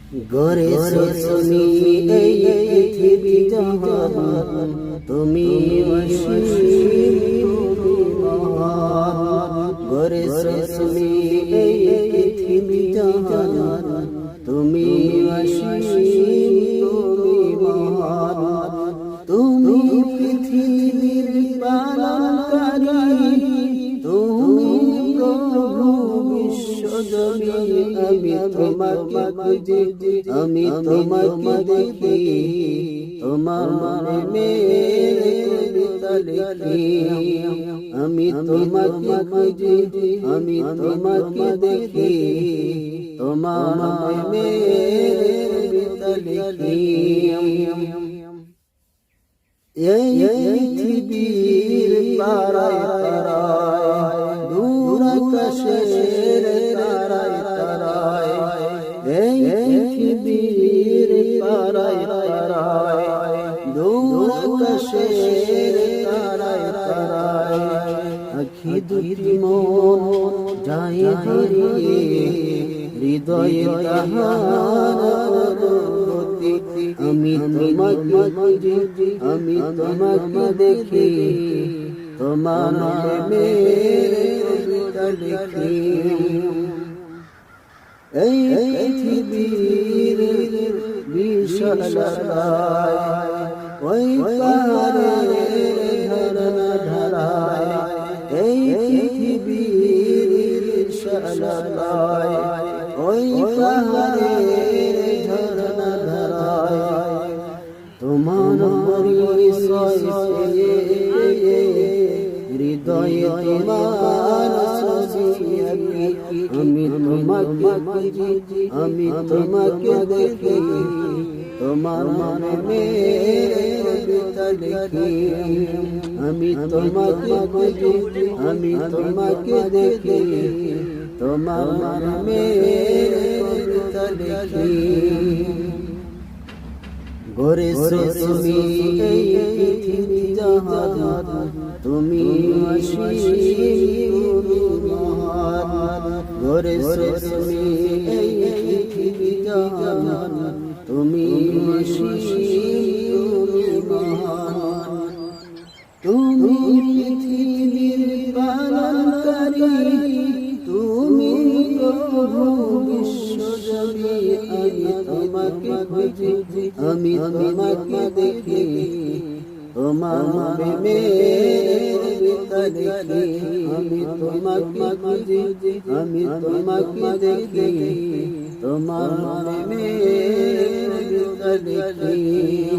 গড়েছো তুমি এই পৃথিবী জাহান, তুমি অসীম তুমি মহান। গড়েছো তুমি এই পৃথিবী জাহান, তুমি অসীম তুমি মহান। তুমি পৃথিবীর পালনকারী, তুমি প্রভু বিশ্বজনী। আমি তোমাকে খুঁজি, আমি তোমাকে দেখি, তোমার প্রেমের কবিতা লিখি। আমি তোমাকে খুঁজি, আমি তোমাকে দেখি, তোমার প্রেমের কবিতা লিখি। এই পৃথিবীর পারায় তারায়, দূর আকাশের তারায় তারায়, এই পৃথিবীর পারায় তারায়, দূর আকাশের তারায় তারায়। আখি দুটি মন যায় হারিয়ে, হৃদয়ে তাহার অনুভূতি। আমি তোমাকে খুঁজি, আমি তোমাকে দেখি, তোমার প্রেমের কবিতা লিখি। এই পৃথিবীর বিশালতায়, ওই পাহাড়ের ঝরনা ধারায়, এই পৃথিবীর বিশালতায়, ওই পাহাড়ের ঝরনা ধারায়, তোমার পরিচয় পেয়ে হৃদয়ে তোমার ছবি আঁকি। আমি তোমাকে খুঁজি, আমি তোমাকে দেখি, তোমার প্রেমের কবিতা লিখি। আমি তোমাকে খুঁজি, আমি তোমাকে দেখি, তোমার প্রেমের কবিতা লিখি। গড়েছো তুমি এই পৃথিবী জাহান, তুমি অসীম তুমি মহান। গড়েছো তুমি এই পৃথিবী জাহান, তুমি অসীম তুমি মহান। তুমি পৃথিবীর পালনকারী, তুমি প্রভু বিশ্বজনী। আমি তোমাকে খুঁজি, আমি তোমাকে দেখি, তোমার প্রেমের কবিতা লিখি। আমি তোমাকে খুঁজি, আমি তোমাকে দেখি, তোমার প্রেমের কবিতা লিখি।